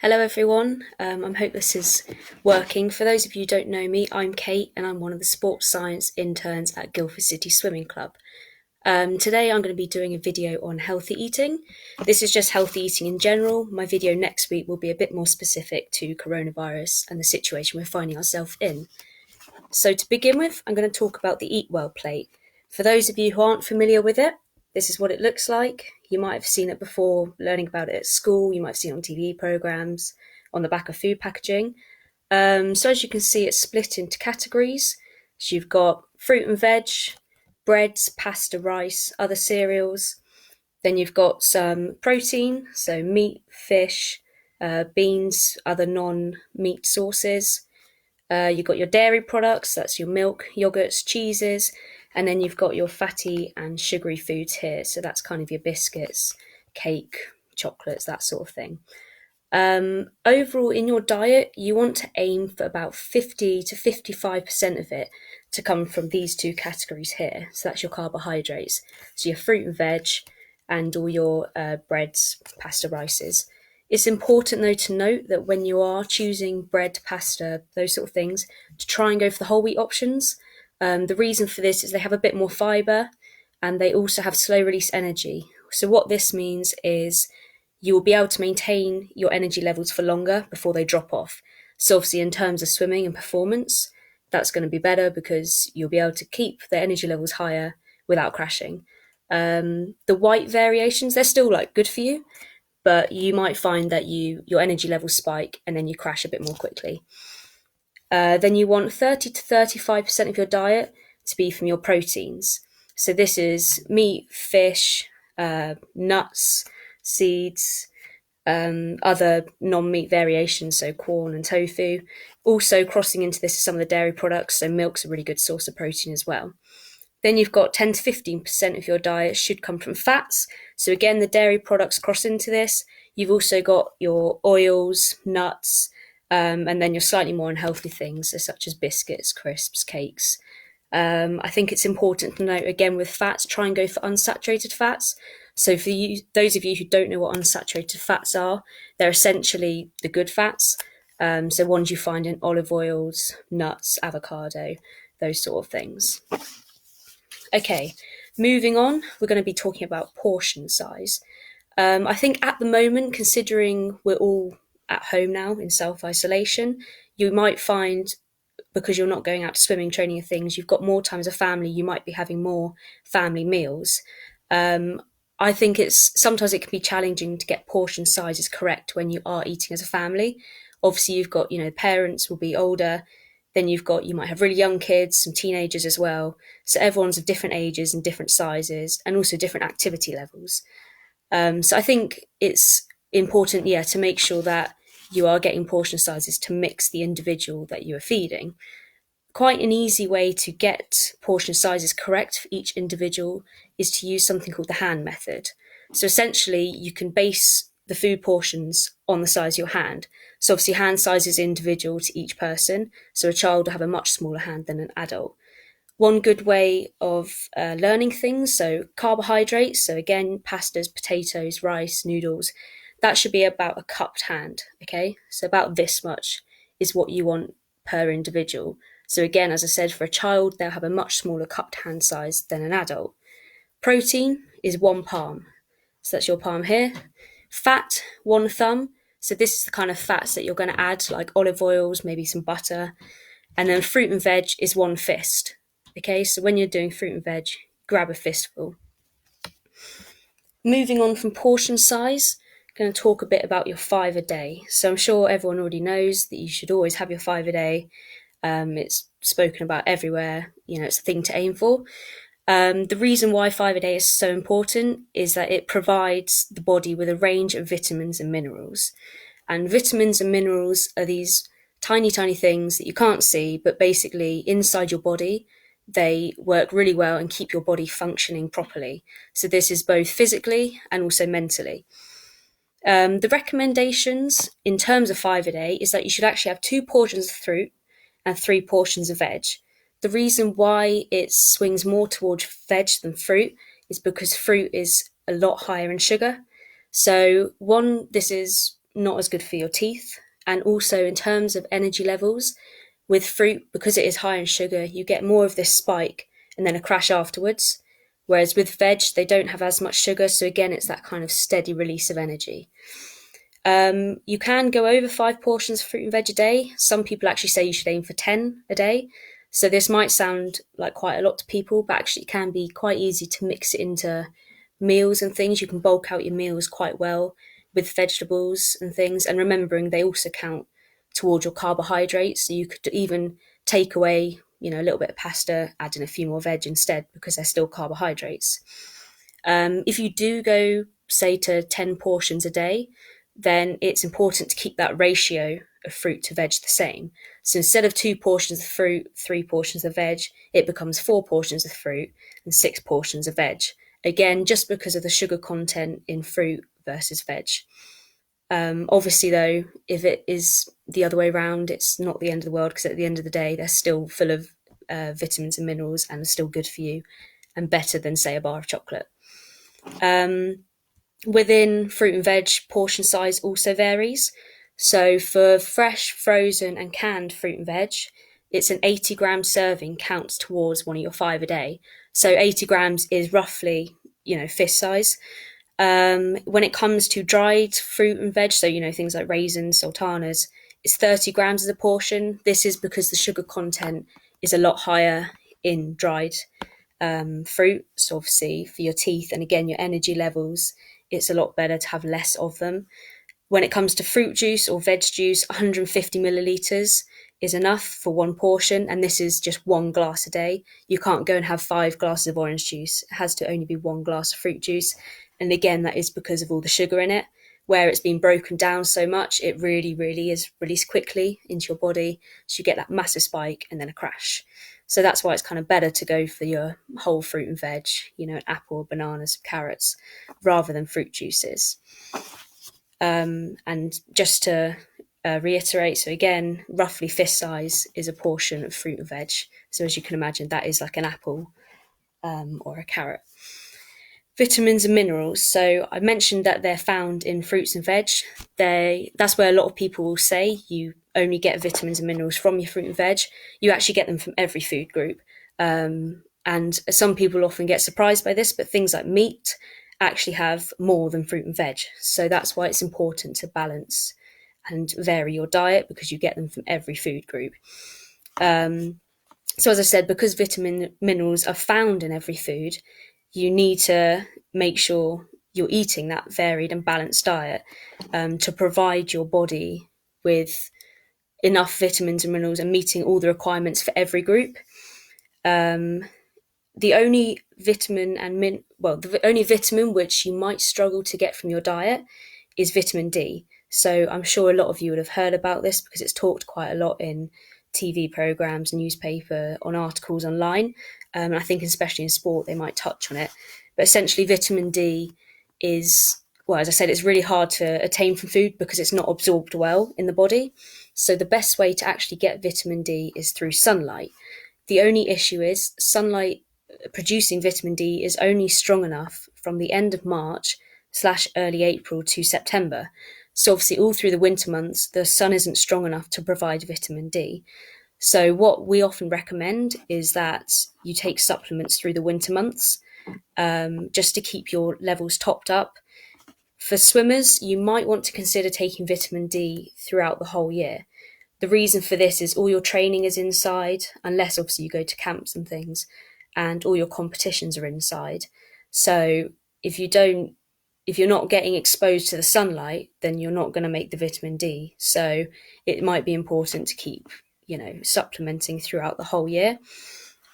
Hello everyone, I hope this is working. For those of you who don't know me, I'm Kate and I'm one of the sports science interns at Guildford City Swimming Club. Today I'm going to be doing a video on healthy eating. This is just healthy eating in general. My video next week will be a bit more specific to coronavirus and the situation we're finding ourselves in. So to begin with, I'm going to talk about the Eat Well plate. For those of you who aren't familiar with it, this is what it looks like. You might have seen it before, learning about it at school. You might have seen it on TV programs, on the back of food packaging. So as you can see, it's split into categories. So you've got fruit and veg, breads, pasta, rice, other cereals. Then you've got some protein, so meat, fish, beans, other non-meat sources. You've got your dairy products, that's your milk, yogurts, cheeses, and then you've got your fatty and sugary foods here. So that's kind of your biscuits, cake, chocolates, that sort of thing. Overall, in your diet, you want to aim for about 50 to 55% of it to come from these two categories here. So that's your carbohydrates. So your fruit and veg and all your breads, pasta, rices. It's important though to note that when you are choosing bread, pasta, those sort of things, to try and go for the whole wheat options. The reason for this is they have a bit more fibre and they also have slow release energy. So what this means is you will be able to maintain your energy levels for longer before they drop off. So obviously in terms of swimming and performance, that's going to be better because you'll be able to keep the energy levels higher without crashing. The white variations, they're still like good for you, but you might find that your energy levels spike and then you crash a bit more quickly. Then you want 30 to 35% of your diet to be from your proteins. So this is meat, fish, nuts, seeds, other non-meat variations, so corn and tofu. Also crossing into this is some of the dairy products, so milk's a really good source of protein as well. Then you've got 10 to 15% of your diet should come from fats. So again, the dairy products cross into this. You've also got your oils, nuts, and then your slightly more unhealthy things, such as biscuits, crisps, cakes. I think it's important to note, again, with fats, try and go for unsaturated fats. So for you, those of you who don't know what unsaturated fats are, they're essentially the good fats. So ones you find in olive oils, nuts, avocado, those sort of things. Okay, moving on, we're going to be talking about portion size. I think at the moment, considering we're all at home now in self-isolation, you might find, because you're not going out to swimming, training and things, you've got more time as a family, you might be having more family meals. I think sometimes it can be challenging to get portion sizes correct when you are eating as a family. Obviously, you've got, parents will be older. Then you might have really young kids, some teenagers as well. So everyone's of different ages and different sizes and also different activity levels. So I think it's important, to make sure that you are getting portion sizes to mix the individual that you are feeding. Quite an easy way to get portion sizes correct for each individual is to use something called the hand method. So essentially, you can base the food portions on the size of your hand. So obviously, hand size is individual to each person. So a child will have a much smaller hand than an adult. One good way of learning things, so carbohydrates, so again, pastas, potatoes, rice, noodles, that should be about a cupped hand, okay? So about this much is what you want per individual. So again, as I said, for a child, they'll have a much smaller cupped hand size than an adult. Protein is one palm. So that's your palm here. Fat, one thumb. So this is the kind of fats that you're going to add, like olive oils, maybe some butter. And then fruit and veg is one fist. Okay, so when you're doing fruit and veg, grab a fistful. Moving on from portion size, I'm going to talk a bit about your 5 a day. So I'm sure everyone already knows that you should always have your 5 a day. It's spoken about everywhere. It's a thing to aim for. The reason why 5 a day is so important is that it provides the body with a range of vitamins and minerals. And vitamins and minerals are these tiny, tiny things that you can't see, but basically inside your body, they work really well and keep your body functioning properly. So this is both physically and also mentally. The recommendations in terms of 5 a day is that you should actually have 2 portions of fruit and 3 portions of veg. The reason why it swings more towards veg than fruit is because fruit is a lot higher in sugar. So this is not as good for your teeth. And also in terms of energy levels, with fruit, because it is high in sugar, you get more of this spike and then a crash afterwards. Whereas with veg, they don't have as much sugar. So again, it's that kind of steady release of energy. You can go over 5 portions of fruit and veg a day. Some people actually say you should aim for 10 a day. So this might sound like quite a lot to people, but actually it can be quite easy to mix it into meals and things. You can bulk out your meals quite well with vegetables and things. And remembering they also count towards your carbohydrates. So you could even take away, a little bit of pasta, add in a few more veg instead because they're still carbohydrates. If you do go, say, to 10 portions a day, then it's important to keep that ratio of fruit to veg the same. So instead of 2 portions of fruit, 3 portions of veg, it becomes 4 portions of fruit and 6 portions of veg. Again, just because of the sugar content in fruit versus veg. Obviously, though, if it is the other way around, it's not the end of the world because at the end of the day, they're still full of vitamins and minerals and are still good for you and better than, say, a bar of chocolate. Within fruit and veg, portion size also varies. So for fresh, frozen and canned fruit and veg, it's an 80-gram serving counts towards one of your 5 a day. So 80 grams is roughly, fist size. When it comes to dried fruit and veg, so, things like raisins, sultanas, it's 30 grams as a portion. This is because the sugar content is a lot higher in dried fruit. So obviously for your teeth and again, your energy levels, it's a lot better to have less of them. When it comes to fruit juice or veg juice, 150 millilitres is enough for 1 portion, and this is just 1 glass a day. You can't go and have 5 glasses of orange juice. It has to only be 1 glass of fruit juice. And again, that is because of all the sugar in it. Where it's been broken down so much, it really, really is released quickly into your body. So you get that massive spike and then a crash. So that's why it's kind of better to go for your whole fruit and veg, an apple, bananas, carrots, rather than fruit juices. And just to reiterate, so again, roughly fist size is a portion of fruit and veg. So as you can imagine, that is like an apple or a carrot. Vitamins and minerals. So I mentioned that they're found in fruits and veg. That's where a lot of people will say you only get vitamins and minerals from your fruit and veg. You actually get them from every food group. And some people often get surprised by this, but things like meat actually have more than fruit and veg. So that's why it's important to balance and vary your diet because you get them from every food group. So as I said, because minerals are found in every food, you need to make sure you're eating that varied and balanced diet to provide your body with enough vitamins and minerals and meeting all the requirements for every group. The only vitamin the only vitamin which you might struggle to get from your diet is vitamin D. So I'm sure a lot of you would have heard about this because it's talked quite a lot in TV programs, newspaper, on articles online. And I think especially in sport, they might touch on it. But essentially vitamin D is, as I said, it's really hard to attain from food because it's not absorbed well in the body. So the best way to actually get vitamin D is through sunlight. The only issue is sunlight producing vitamin D is only strong enough from the end of March/early April to September. So obviously all through the winter months, the sun isn't strong enough to provide vitamin D. So what we often recommend is that you take supplements through the winter months just to keep your levels topped up. For swimmers, you might want to consider taking vitamin D throughout the whole year. The reason for this is all your training is inside, unless obviously you go to camps and things, and all your competitions are inside. So if you're not getting exposed to the sunlight, then you're not going to make the vitamin D. So it might be important to keep, supplementing throughout the whole year.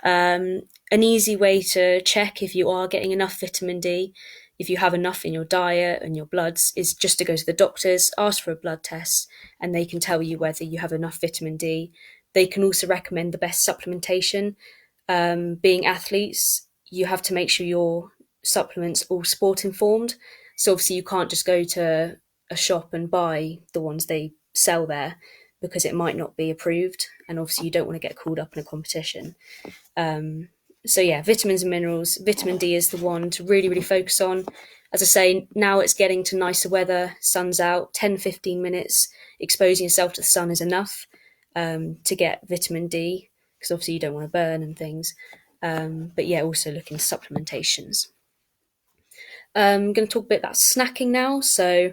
An easy way to check if you are getting enough vitamin D, if you have enough in your diet and your bloods, is just to go to the doctors, ask for a blood test, and they can tell you whether you have enough vitamin D. They can also recommend the best supplementation. Being athletes, you have to make sure your supplements all sport informed. So obviously you can't just go to a shop and buy the ones they sell there because it might not be approved. And obviously you don't want to get called up in a competition. So yeah, vitamins and minerals, vitamin D is the one to really, really focus on. as I say, now it's getting to nicer weather, sun's out, 10-15 minutes exposing yourself to the sun is enough to get vitamin D, because obviously you don't want to burn and things. But yeah, also look into supplementations. I'm going to talk a bit about snacking now. So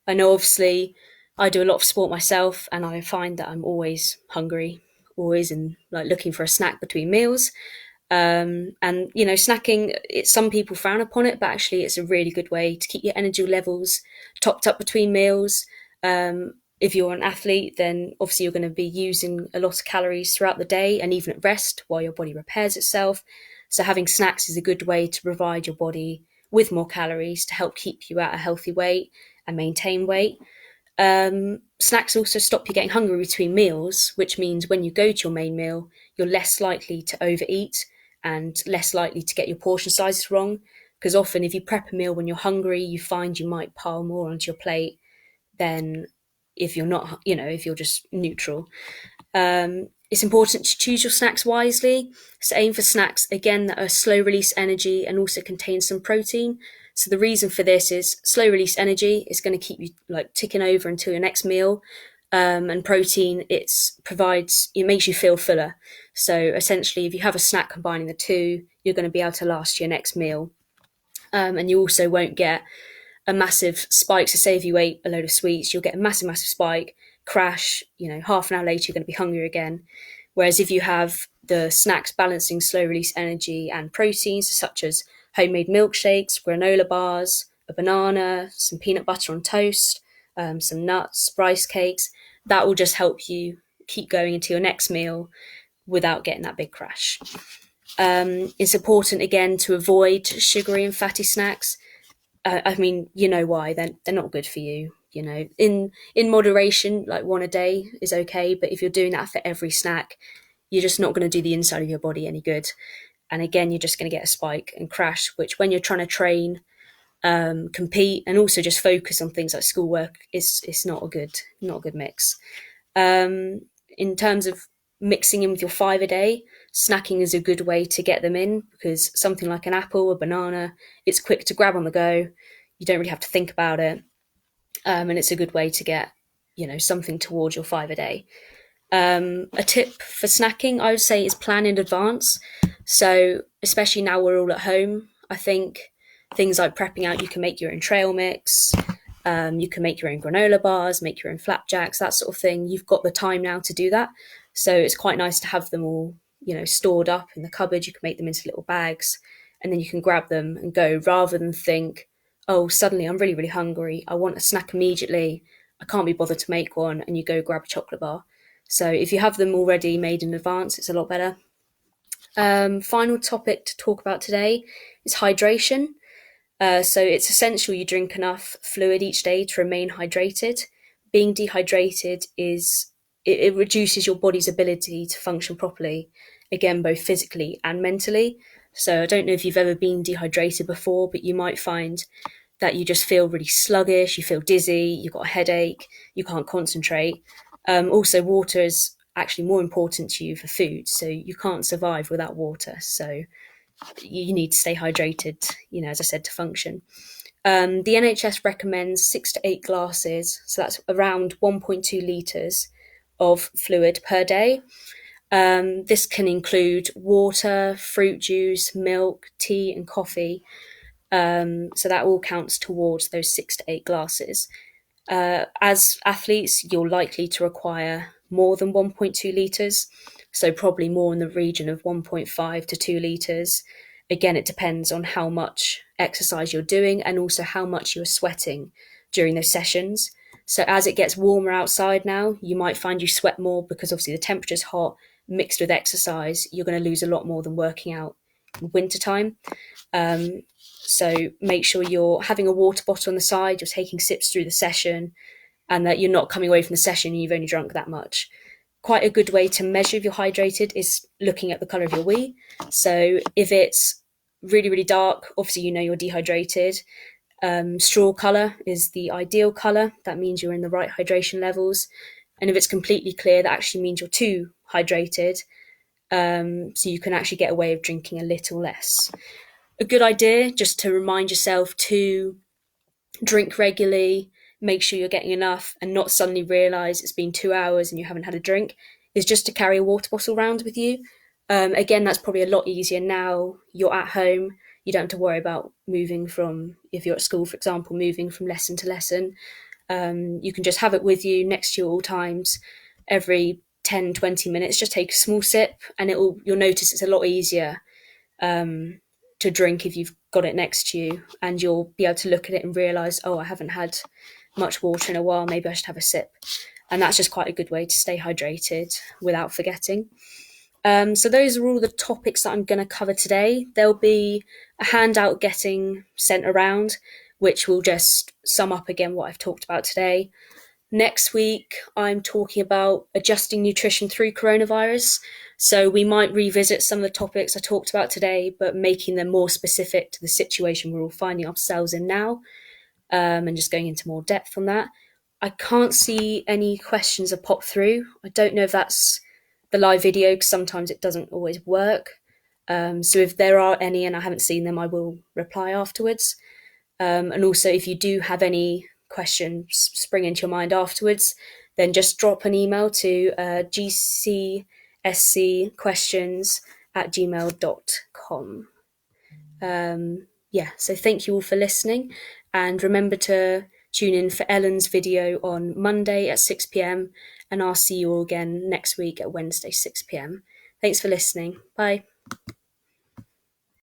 I know obviously I do a lot of sport myself, and I find that I'm always hungry, always in like looking for a snack between meals. And you know, snacking, some people frown upon it, but actually it's a really good way to keep your energy levels topped up between meals. If you're an athlete, then obviously you're going to be using a lot of calories throughout the day and even at rest while your body repairs itself. So having snacks is a good way to provide your body with more calories to help keep you at a healthy weight and maintain weight. Snacks also stop you getting hungry between meals, which means when you go to your main meal, you're less likely to overeat and less likely to get your portion sizes wrong. Because often, if you prep a meal when you're hungry, you find you might pile more onto your plate than if you're not, you know, if you're just neutral. It's important to choose your snacks wisely. So aim for snacks, again, that are slow release energy and also contain some protein. So the reason for this is slow release energy is going to keep you like ticking over until your next meal. And protein, it makes you feel fuller. So essentially, if you have a snack combining the two, you're going to be able to last your next meal. And you also won't get a massive spike. So say if you ate a load of sweets, you'll get a massive spike, crash, you know, half an hour later, you're going to be hungry again. Whereas if you have the snacks balancing slow release energy and proteins, such as homemade milkshakes, granola bars, a banana, some peanut butter on toast, some nuts, rice cakes, that will just help you keep going into your next meal without getting that big crash. It's important, again, to avoid sugary and fatty snacks. I mean, you know why? They're not good for you. You know, in moderation, like one a day is okay. But if you're doing that for every snack, you're just not going to do the inside of your body any good. And again, you're just going to get a spike and crash, which when you're trying to train, compete, and also just focus on things like schoolwork, it's not a good mix. In terms of mixing in with your 5 a day, snacking is a good way to get them in, because something like an apple, a banana, it's quick to grab on the go. You don't really have to think about it. And it's a good way to get, you know, something towards your 5 a day. A tip for snacking, I would say, is plan in advance. So especially now we're all at home, I think things like prepping out, you can make your own trail mix, you can make your own granola bars, make your own flapjacks, that sort of thing. You've got the time now to do that. So it's quite nice to have them all, you know, stored up in the cupboard. You can make them into little bags and then you can grab them and go, rather than think, oh, suddenly I'm really, really hungry, I want a snack immediately, I can't be bothered to make one, and you go grab a chocolate bar. So if you have them already made in advance, it's a lot better. Final topic to talk about today is hydration. So it's essential you drink enough fluid each day to remain hydrated. Being dehydrated it reduces your body's ability to function properly, again, both physically and mentally. So I don't know if you've ever been dehydrated before, but you might find that you just feel really sluggish, you feel dizzy, you've got a headache, you can't concentrate. Also, water is actually more important to you for food, so you can't survive without water. So you need to stay hydrated, you know, as I said, to function. The NHS recommends 6 to 8 glasses, so that's around 1.2 litres of fluid per day. This can include water, fruit juice, milk, tea, and coffee. So that all counts towards those 6 to 8 glasses. As athletes, you're likely to require more than 1.2 litres, so probably more in the region of 1.5 to 2 litres. Again, it depends on how much exercise you're doing and also how much you're sweating during those sessions. So as it gets warmer outside now, you might find you sweat more because obviously the temperature's hot, mixed with exercise, you're going to lose a lot more than working out in wintertime. So make sure you're having a water bottle on the side, you're taking sips through the session, and that you're not coming away from the session and you've only drunk that much. Quite a good way to measure if you're hydrated is looking at the colour of your wee. So if it's really, really dark, obviously you know you're dehydrated. Straw colour is the ideal colour. That means you're in the right hydration levels. And if it's completely clear, that actually means you're too hydrated. So you can actually get away with drinking a little less. a good idea, just to remind yourself to drink regularly, make sure you're getting enough, and not suddenly realise it's been 2 hours and you haven't had a drink, is just to carry a water bottle around with you. Again, that's probably a lot easier now you're at home. You don't have to worry about moving from, if you're at school, for example, moving from lesson to lesson. You can just have it with you next to you at all times. Every 10, 20 minutes, just take a small sip, and you'll notice it's a lot easier to drink if you've got it next to you, and you'll be able to look at it and realise, oh, I haven't had much water in a while, maybe I should have a sip. And that's just quite a good way to stay hydrated without forgetting. So those are all the topics that I'm going to cover today. There'll be a handout getting sent around, which will just sum up again what I've talked about today. Next week, I'm talking about adjusting nutrition through coronavirus. So we might revisit some of the topics I talked about today, but making them more specific to the situation we're all finding ourselves in now, and just going into more depth on that. I can't see any questions have popped through. I don't know if that's the live video, because sometimes it doesn't always work. So if there are any and I haven't seen them, I will reply afterwards. And also, if you do have any questions spring into your mind afterwards, then just drop an email to gcscquestions@gmail.com. So thank you all for listening, and remember to tune in for Ellen's video on Monday at 6 p.m, and I'll see you all again next week at Wednesday 6 p.m. Thanks for listening. Bye.